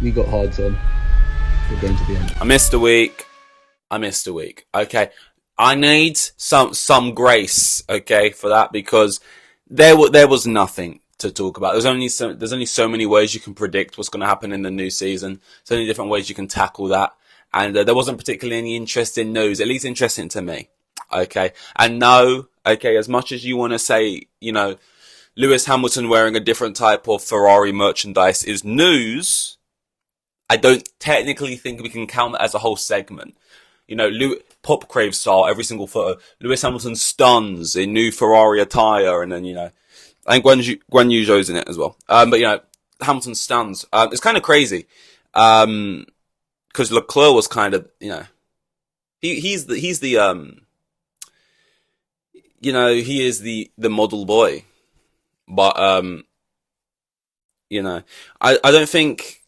We got hards on. We're going to the end. I missed a week. I missed a week. Okay. I need some grace, okay, for that because there was nothing to talk about. There's only so many ways you can predict what's going to happen in the new season. So many different ways you can tackle that. And there wasn't particularly any interesting news, at least interesting to me. Okay. And no, okay, as much as you want to say, Lewis Hamilton wearing a different type of Ferrari merchandise is news, I don't technically think we can count that as a whole segment. Pop Crave style, every single photo. Lewis Hamilton stuns in new Ferrari attire, and then, I think Guan Yu Zhou's in it as well. But Hamilton stuns. It's kind of crazy. Because Leclerc was kind of, he's he is the model boy. But, I don't think,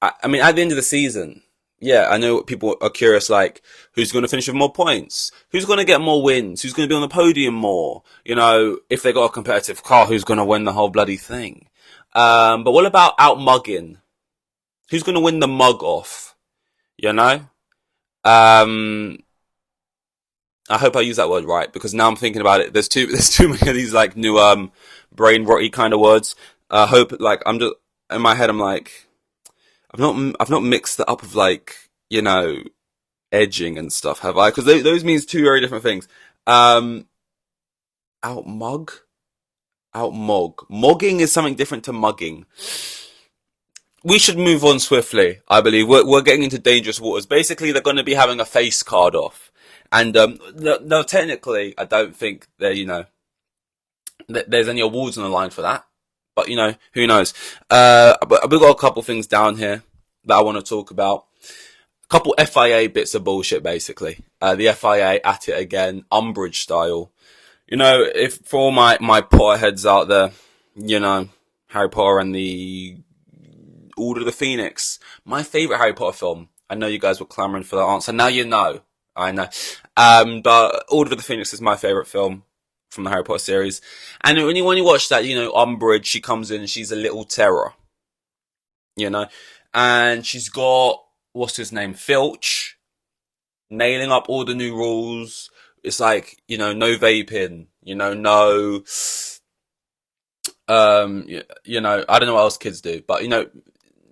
I mean, at the end of the season, yeah, I know people are curious, like, who's going to finish with more points? Who's going to get more wins? Who's going to be on the podium more? If they got a competitive car, who's going to win the whole bloody thing? But what about out mugging? Who's going to win the mug off? I hope I use that word right because now I'm thinking about it. There's too many of these like new brain rotty kind of words. I hope like I'm just in my head. I'm like I've not mixed it up with like edging and stuff, have I? Because those means two very different things. Out mug, out mog. Mogging is something different to mugging. We should move on swiftly. I believe we're getting into dangerous waters. Basically, they're going to be having a face card off, and no, technically, I don't think there's any awards on the line for that. But who knows? But we've got a couple things down here that I want to talk about. A couple FIA bits of bullshit, basically. The FIA at it again, Umbridge style. If for all my Potterheads out there, Harry Potter and the Order of the Phoenix, my favourite Harry Potter film. I know you guys were clamouring for that answer. Now you know. I know. But Order of the Phoenix is my favourite film from the Harry Potter series. And when you watch that, Umbridge, she comes in and she's a little terror. And she's got, what's his name? Filch. Nailing up all the new rules. It's like, no vaping. No, I don't know what else kids do, but,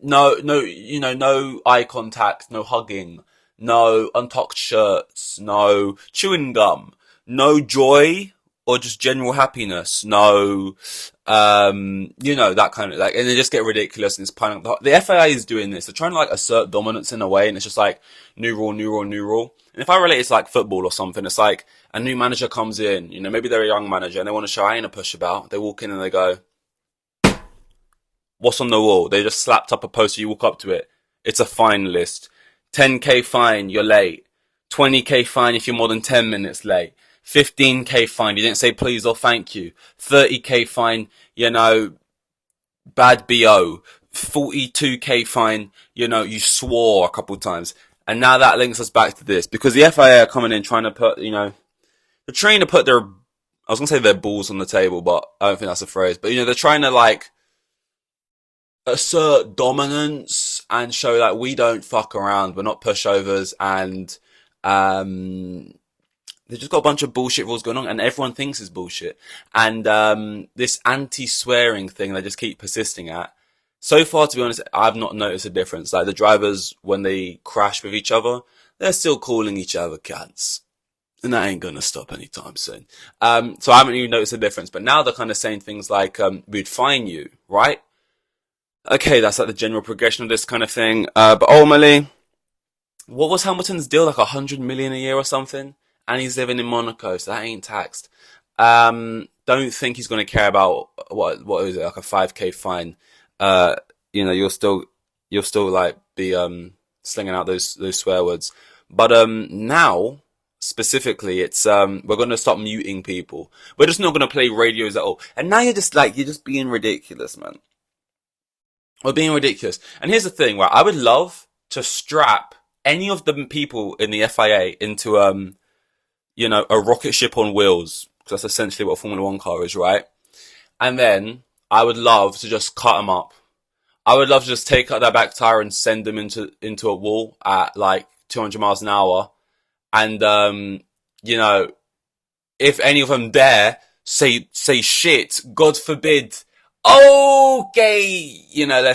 no eye contact, no hugging, no untucked shirts, no chewing gum, no joy or just general happiness, no, that kind of like, and they just get ridiculous and it's piling up. The FIA is doing this. They're trying to like assert dominance in a way, and it's just like new rule, new rule, new rule. And if I relate it to like football or something, it's like a new manager comes in, maybe they're a young manager and they want to show I ain't a pushabout. They walk in and they go, what's on the wall? They just slapped up a poster, you walk up to it. It's a fine list. 10k fine, you're late. 20k fine if you're more than 10 minutes late. 15k fine, you didn't say please or thank you. 30k fine, bad BO. 42k fine, you swore a couple of times. And now that links us back to this. Because the FIA are coming in trying to put, they're trying to put I was going to say their balls on the table, but I don't think that's a phrase. But, they're trying to like, assert dominance and show that we don't fuck around, we're not pushovers, and they've just got a bunch of bullshit rules going on and everyone thinks it's bullshit. And this anti-swearing thing they just keep persisting at, so far, to be honest, I've not noticed a difference. Like the drivers, when they crash with each other, they're still calling each other cunts. And that ain't gonna stop anytime soon. So I haven't even noticed a difference. But now they're kind of saying things like, we'd fine you, right? Okay, that's like the general progression of this kind of thing. But ultimately, what was Hamilton's deal? Like 100 million a year or something? And he's living in Monaco, so that ain't taxed. Don't think he's going to care about what is it, like a 5k fine. You'll still like be slinging out those swear words. But now specifically, it's we're going to stop muting people. We're just not going to play radios at all. And now you're just being ridiculous, man. We're being ridiculous. And here's the thing, right? I would love to strap any of the people in the FIA into a rocket ship on wheels, because that's essentially what a Formula One car is, right? And then I would love to just cut them up. I would love to just take out their back tire and send them into a wall at like 200 miles an hour. And, you know, if any of them dare say shit, God forbid, okay, you know,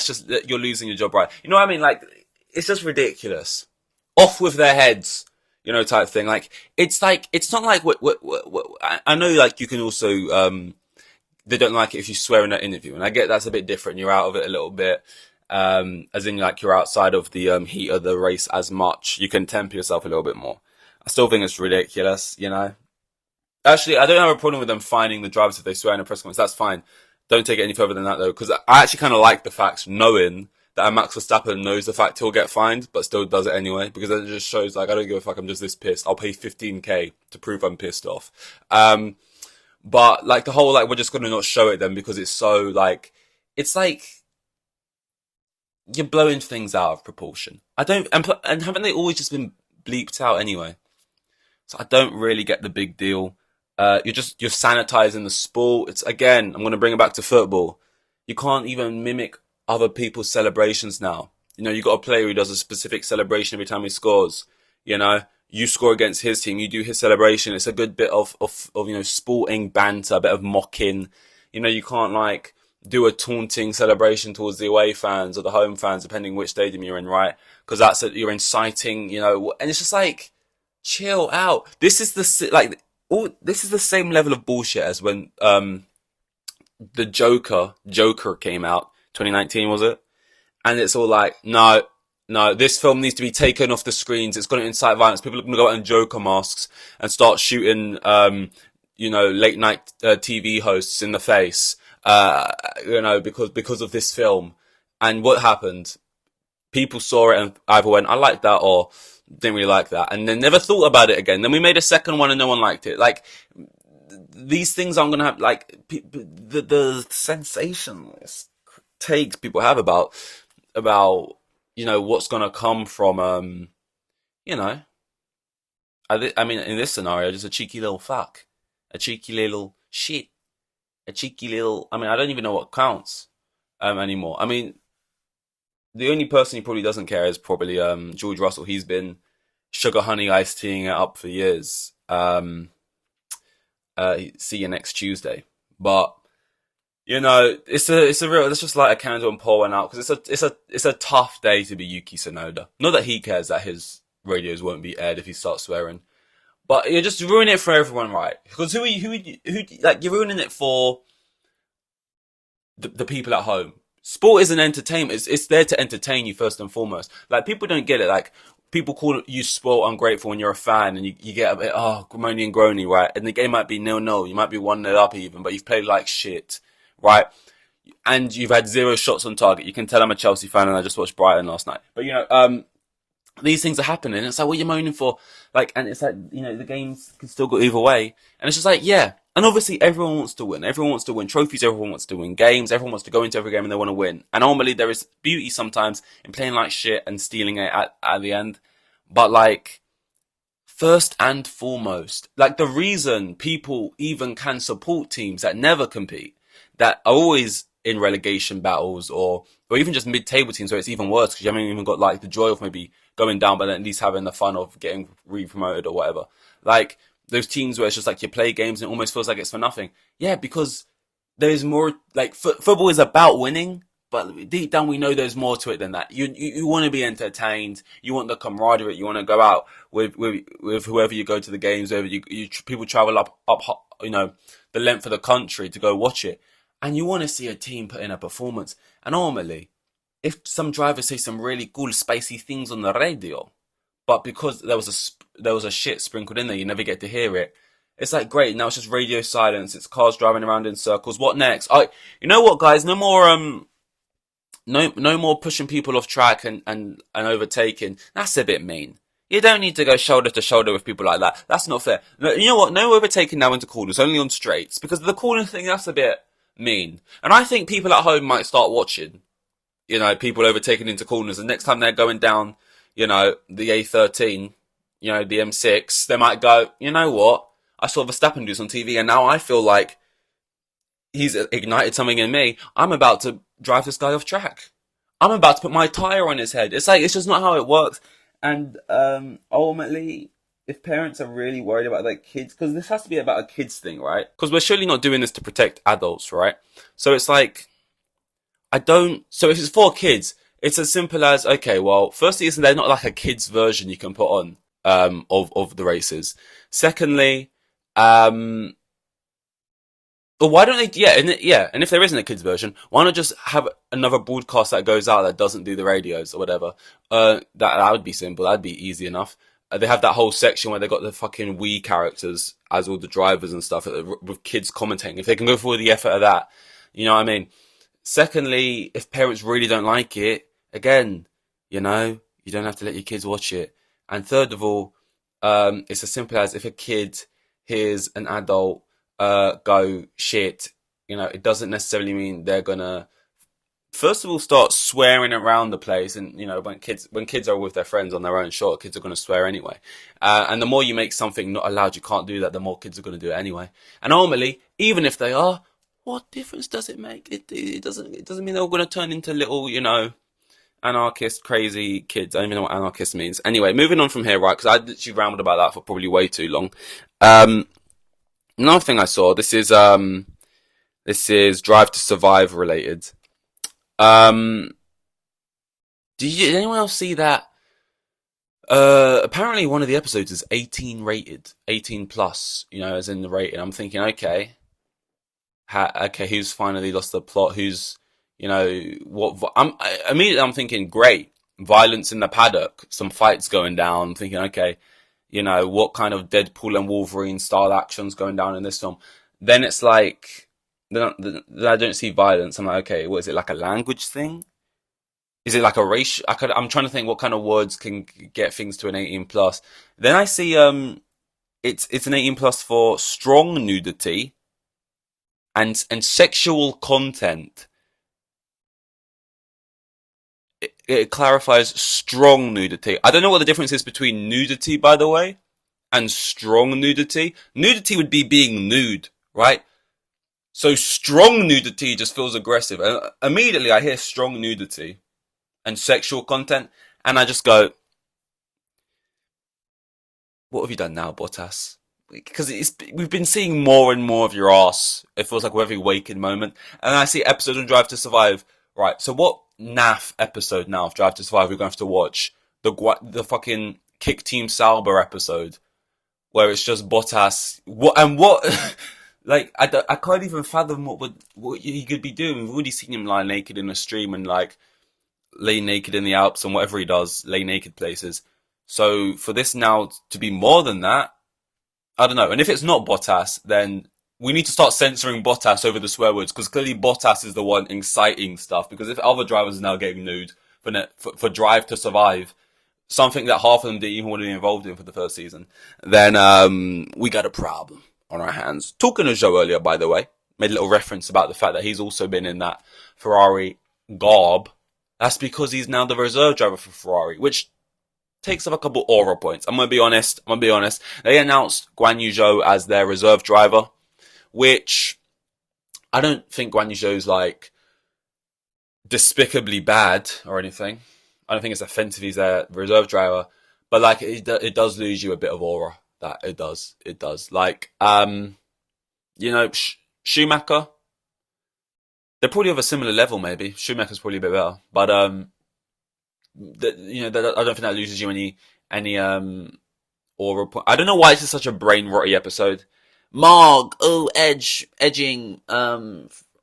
you're losing your job, right? You know what I mean? Like, it's just ridiculous. Off with their heads, you know, type thing. Like, it's not like, I know, like, you can also, they don't like it if you swear in an interview, and I get that's a bit different. You're out of it a little bit, as in like you're outside of the heat of the race as much. You can temper yourself a little bit more. I still think it's ridiculous, you know. Actually, I don't have a problem with them fining the drivers if they swear in a press conference. That's fine. Don't take it any further than that though, because I actually kind of like the fact knowing that Max Verstappen knows the fact he'll get fined, but still does it anyway, because it just shows like I don't give a fuck. I'm just this pissed. I'll pay 15k to prove I'm pissed off. But like the whole like we're just gonna not show it then because it's so like it's like you're blowing things out of proportion. I don't and haven't they always just been bleeped out anyway? So I don't really get the big deal. You're sanitizing the sport. It's again, I'm gonna bring it back to football. You can't even mimic other people's celebrations now. You know, you got a player who does a specific celebration every time he scores. You know, you score against his team, you do his celebration. It's a good bit of you know, sporting banter, a bit of mocking. You know, you can't like do a taunting celebration towards the away fans or the home fans, depending which stadium you're in, right? Because you're inciting, you know, and it's just like, chill out. This is this is the same level of bullshit as when the Joker came out, 2019 was it? And it's all like, no, this film needs to be taken off the screens. It's going to incite violence. People are going to go out in Joker masks and start shooting, you know, late night TV hosts in the face, you know, because of this film. And what happened? People saw it and either went, I like that, or didn't really like that, and then never thought about it again. Then we made a second one and no one liked it. Like, these things aren't going to have, like, the sensationalist takes people have about, you know, what's going to come from, you know, I mean, in this scenario, just a cheeky little fuck, a cheeky little shit, a cheeky little, I mean, I don't even know what counts, anymore. I mean, the only person who probably doesn't care is probably, George Russell. He's been sugar honey iced teeing it up for years. See you next Tuesday. But, you know, it's just like a candle and pour one out, because it's a tough day to be Yuki Tsunoda. Not that he cares that his radios won't be aired if he starts swearing, but you're just ruining it for everyone, right? Because who like, you're ruining it for the people at home. Sport isn't entertainment. It's there to entertain you first and foremost. Like, people don't get it. Like, people call you sport ungrateful when you're a fan, and you get a bit, moany and groany, right? And the game might be 0-0. You might be 1-0 up even, but you've played like shit, right? And you've had 0 shots on target. You can tell I'm a Chelsea fan and I just watched Brighton last night. But, you know, these things are happening. It's like, what are you moaning for? Like, and it's like, you know, the games can still go either way. And it's just like, yeah. And obviously everyone wants to win. Everyone wants to win trophies. Everyone wants to win games. Everyone wants to go into every game and they want to win. And normally there is beauty sometimes in playing like shit and stealing it at the end. But like, first and foremost, like, the reason people even can support teams that never compete, that are always in relegation battles, or even just mid-table teams where it's even worse because you haven't even got like the joy of maybe going down, but at least having the fun of getting re-promoted or whatever. Like, those teams where it's just like you play games and it almost feels like it's for nothing. Yeah, because there's more, like, football is about winning, but deep down we know there's more to it than that. You want to be entertained. You want the camaraderie. You want to go out with whoever you go to the games. Whether people travel up, you know, the length of the country to go watch it, and you want to see a team put in a performance. And normally, if some drivers say some really cool, spicy things on the radio, but because there was a shit sprinkled in there, you never get to hear it. It's like, great, now it's just radio silence. It's cars driving around in circles. What next? You know what, guys? No more pushing people off track and overtaking. That's a bit mean. You don't need to go shoulder to shoulder with people like that. That's not fair. No, you know what? No overtaking now into corners, only on straights, because the corner thing, that's a bit mean. And I think people at home might start watching, you know, people overtaking into corners, and next time they're going down, you know, the A13, you know, the M6, they might go, you know what? I saw Verstappen do this on TV, and now I feel like he's ignited something in me. I'm about to drive this guy off track. I'm about to put my tire on his head. It's like, it's just not how it works. And ultimately, if parents are really worried about their kids, because this has to be about a kids thing, right? Because we're surely not doing this to protect adults, right? So it's like, I don't. So if it's for kids, it's as simple as, okay, well, firstly, isn't there not like a kids version you can put on of the races? Secondly, um, but why don't they? And if there isn't a kids version, why not just have another broadcast that goes out that doesn't do the radios or whatever? That would be simple. That'd be easy enough. They have that whole section where they got the fucking Wii characters as all the drivers and stuff with kids commentating. If they can go through the effort of that, you know what I mean? Secondly, if parents really don't like it, again, you don't have to let your kids watch it. And third of all, it's as simple as if a kid hears an adult go shit, it doesn't necessarily mean they're gonna first of all start swearing around the place. And when kids are with their friends on their own, sure, kids are gonna swear anyway. And the more you make something not allowed, you can't do that, the more kids are gonna do it anyway. And ultimately, even if they are, what difference does it make? It doesn't mean they're going to turn into little, anarchist, crazy kids. I don't even know what anarchist means. Anyway, moving on from here, right? Because I literally rambled about that for probably way too long. Another thing I saw. This is Drive to Survive related. Did anyone else see that? Apparently one of the episodes is 18 rated, 18 plus. As in the rating. I'm thinking, okay. Okay, who's finally lost the plot? Who's, what? Immediately I'm thinking, great, violence in the paddock, some fights going down. I'm thinking, okay, what kind of Deadpool and Wolverine style actions going down in this film? Then it's like, then I don't see violence. I'm like, okay, what is it, like a language thing? Is it like a race? I'm trying to think what kind of words can get things to an 18 plus. Then I see, it's an 18 plus for strong nudity and sexual content. It clarifies strong nudity. I don't know what the difference is between nudity, by the way, and strong nudity. Nudity would be being nude, right? So strong nudity just feels aggressive. And immediately I hear strong nudity and sexual content, and I just go, what have you done now, Bottas? Because we've been seeing more and more of your ass. It feels like with every waking moment. And I see episodes of Drive to Survive. Right, so what naff episode now of Drive to Survive we're going to have to watch? The fucking Kick Team Sauber episode, where it's just Bottas. What? Like, I can't even fathom what he could be doing. We've already seen him lie naked in a stream and like lay naked in the Alps and whatever he does, lay naked places. So for this now to be more than that, I don't know. And if it's not Bottas, then we need to start censoring Bottas over the swear words, because clearly Bottas is the one inciting stuff. Because if other drivers are now getting nude for Drive to Survive, something that half of them didn't even want to be involved in for the first season, then we got a problem on our hands. Talking to Joe earlier, by the way, made a little reference about the fact that he's also been in that Ferrari garb. That's because he's now the reserve driver for Ferrari, which takes up a couple aura points. I'm gonna be honest. They announced Guan Yu Zhou as their reserve driver, which I don't think Guan Yu Zhou's like despicably bad or anything. I don't think it's offensive he's their reserve driver, but like it does lose you a bit of aura. That it does. Like Schumacher. They're probably of a similar level, maybe. Schumacher's probably a bit better, but I don't think that loses you any aura point. I don't know why it's such a brain rotty episode. Marg, edging,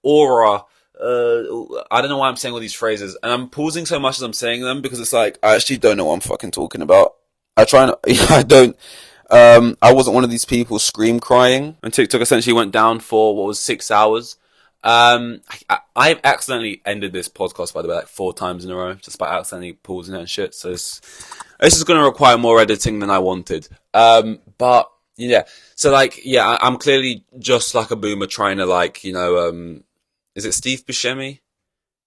aura. I don't know why I'm saying all these phrases, and I'm pausing so much as I'm saying them because it's like I actually don't know what I'm fucking talking about. I don't. I wasn't one of these people scream crying, and TikTok essentially went down for what was 6 hours. I've accidentally ended this podcast, by the way, like 4 times in a row, just by accidentally pausing it and shit. So this is going to require more editing than I wanted. But yeah, so like, yeah, I'm clearly just like a boomer trying to like, is it Steve Buscemi?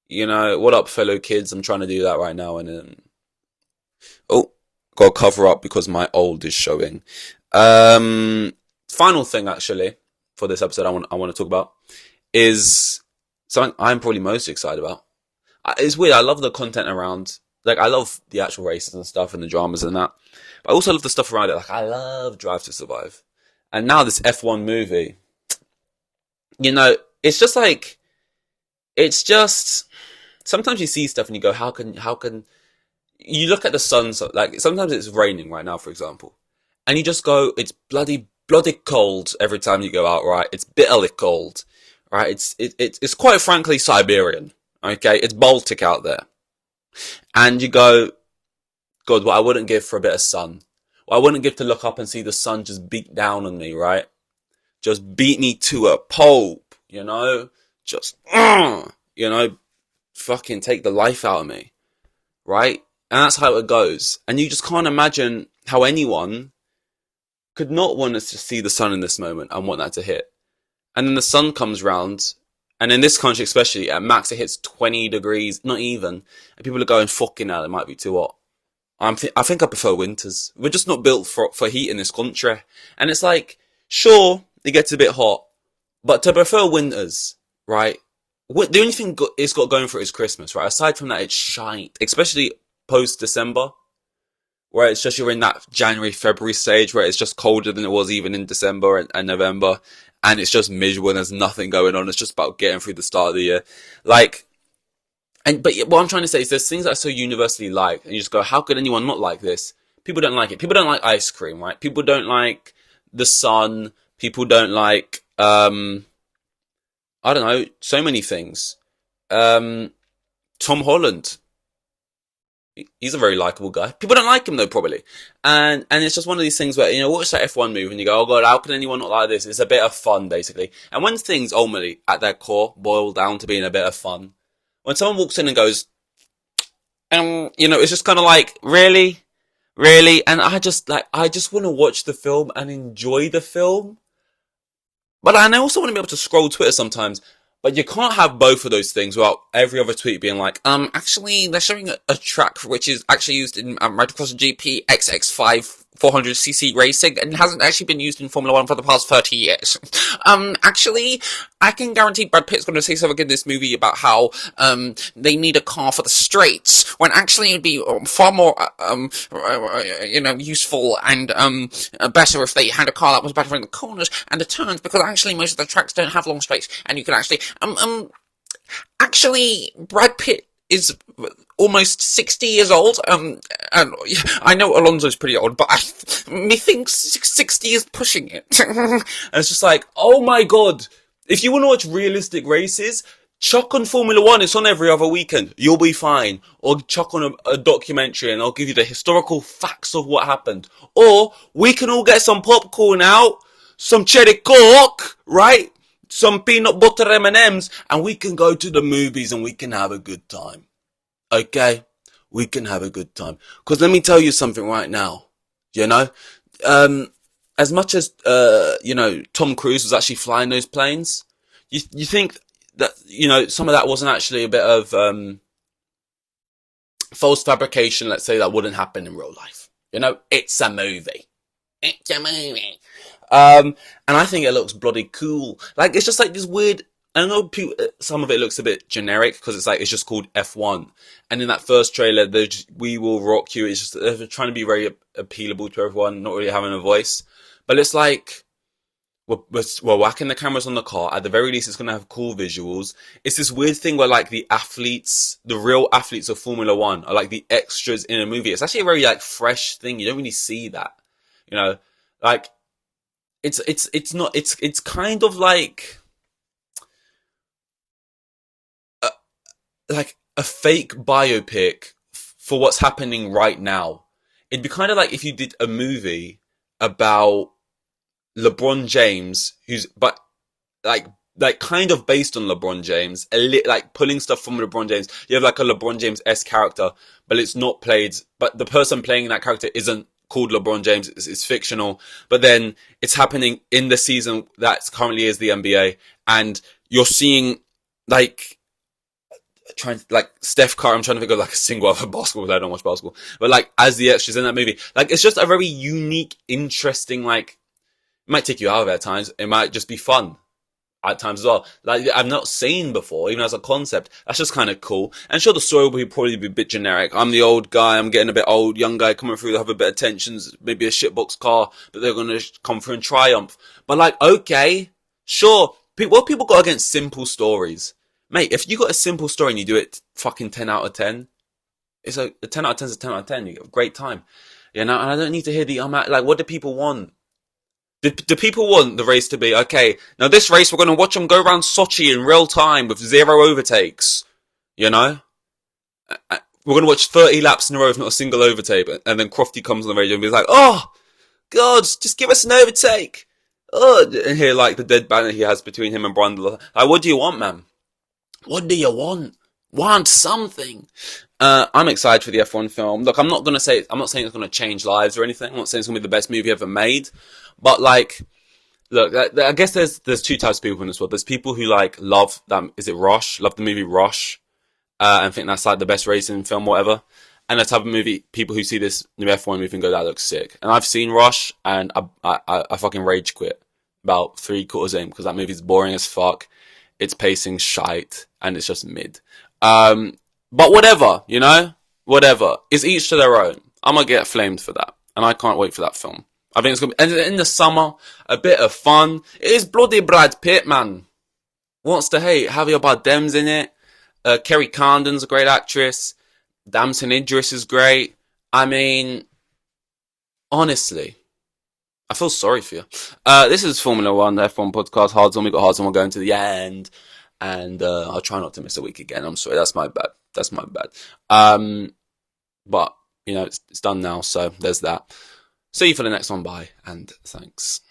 What up, fellow kids? I'm trying to do that right now, and got to cover up because my old is showing. Final thing actually for this episode, I want to talk about is something I'm probably most excited about. It's weird. I love the content around. Like, I love the actual races and stuff and the dramas and that. But I also love the stuff around it. Like, I love Drive to Survive. And now this F1 movie, you know, it's just like, it's just, sometimes you see stuff and you go, how can, you look at the sun, so, like, sometimes it's raining right now, for example. And you just go, it's bloody cold every time you go out, right? It's bitterly cold, right? It's quite frankly Siberian, okay? It's Baltic out there. And you go, God, what I wouldn't give for a bit of sun. What I wouldn't give to look up and see the sun just beat down on me, right? Just beat me to a pulp, you know? Just, you know, fucking take the life out of me, right? And that's how it goes. And you just can't imagine how anyone could not want us to see the sun in this moment and want that to hit. And then the sun comes round, and in this country especially, at max it hits 20 degrees, not even, and people are going, fucking hell, it might be too hot. I think I prefer winters. We're just not built for heat in this country. And it's like, sure, it gets a bit hot, but to prefer winters, right? The only thing it's got going for it is Christmas, right? Aside from that, it's shite, especially post-December, where it's just, you're in that January, February stage where it's just colder than it was even in December and November, and it's just miserable and there's nothing going on. It's just about getting through the start of the year. Like, but what I'm trying to say is there's things that are so universally liked, and you just go, how could anyone not like this? People don't like it. People don't like ice cream, right? People don't like the sun. People don't like, I don't know, so many things. Tom Holland. He's a very likable guy. People don't like him though, probably. And it's just one of these things where, you know, watch that F1 movie and you go, oh God, how can anyone not like this? It's a bit of fun, basically. And when things ultimately, at their core, boil down to being a bit of fun, when someone walks in and goes, you know, it's just kind of like, really? Really? And I just want to watch the film and enjoy the film. But I also want to be able to scroll Twitter sometimes. But you can't have both of those things without every other tweet being like, actually, they're showing a track which is actually used in Motocross GP XX5 400cc racing and hasn't actually been used in Formula 1 for the past 30 years. Actually, I can guarantee Brad Pitt's going to say something in this movie about how, they need a car for the straights, when actually it'd be far more, you know, useful and, better if they had a car that was better in the corners and the turns, because actually most of the tracks don't have long straights, and you can actually, actually, Brad Pitt is almost 60 years old, and I know Alonso's pretty old, but methinks 60 is pushing it. And it's just like, oh my God, if you want to watch realistic races, chuck on Formula 1, it's on every other weekend, you'll be fine. Or chuck on a documentary and I'll give you the historical facts of what happened. Or we can all get some popcorn out, some cherry coke, right? Some peanut butter M&Ms, and we can go to the movies and we can have a good time. Okay? We can have a good time. Because let me tell you something right now. You know? As much as, you know, Tom Cruise was actually flying those planes, you think that, you know, some of that wasn't actually a bit of, false fabrication, let's say, that wouldn't happen in real life. You know? It's a movie. It's a movie. And I think it looks bloody cool. Like, it's just like this weird, I know some of it looks a bit generic because it's like, it's just called F1. And in that first trailer, we will rock you. It's just, they're trying to be very appealable to everyone, not really having a voice. But it's like, we're whacking the cameras on the car. At the very least, it's going to have cool visuals. It's this weird thing where like the athletes, the real athletes of Formula 1 are like the extras in a movie. It's actually a very like fresh thing. You don't really see that, you know, like, it's kind of like a fake biopic for what's happening right now. It'd be kind of like if you did a movie about LeBron James, but kind of based on LeBron James, like pulling stuff from LeBron James. You have like a LeBron James-esque character, but it's not played, but the person playing that character isn't called LeBron James, it's fictional, but then it's happening in the season that currently is the NBA, and you're seeing like Steph Curry. I'm trying to think of like a single other basketball, I don't watch basketball, but like as the extras in that movie, like it's just a very unique, interesting, like, it might take you out of it at times, it might just be fun. at times as well. Like, I've not seen before, even as a concept. That's just kind of cool. And sure, the story will probably be a bit generic. I'm the old guy, I'm getting a bit old, young guy coming through, they'll have a bit of tensions, maybe a shitbox car, but they're going to come through and triumph. But like, okay, sure. What people got against simple stories? Mate, if you got a simple story and you do it fucking 10 out of 10, it's a 10 out of 10 is a 10 out of 10. You get a great time. You know, and I don't need to hear like, what do people want? Do people want the race to be, okay, now this race, we're going to watch them go around Sochi in real time with 0 overtakes, you know? We're going to watch 30 laps in a row with not a single overtake, and then Crofty comes on the radio and be like, oh, God, just give us an overtake. Oh, and hear, like, the dead banter he has between him and Brundle. Like, what do you want, man? What do you want? Want something. I'm excited for the F1 film. Look, I'm not saying it's going to change lives or anything. I'm not saying it's going to be the best movie ever made. But, like, look, I guess there's two types of people in this world. There's people who, like, love that, is it Rush? Love the movie Rush. And think that's, like, the best racing film, whatever. And the type of movie, people who see this new F1 movie and go, that looks sick. And I've seen Rush, and I fucking rage quit about 3/4 in, because that movie's boring as fuck. Its pacing's shite, and it's just mid. But whatever, you know? Whatever. It's each to their own. I'm gonna get flamed for that. And I can't wait for that film. I think it's gonna be, and in the summer, a bit of fun. It is bloody Brad Pitt, man. Wants to hate. Javier Bardem's in it. Kerry Condon's a great actress. Damson Idris is great. I mean, honestly, I feel sorry for you. This is Formula 1, the F1 podcast. Hard on. We got hard on. We're going to the end. And I'll try not to miss a week again. I'm sorry. That's my bad. But, you know, it's done now. So there's that. See you for the next one. Bye. And thanks.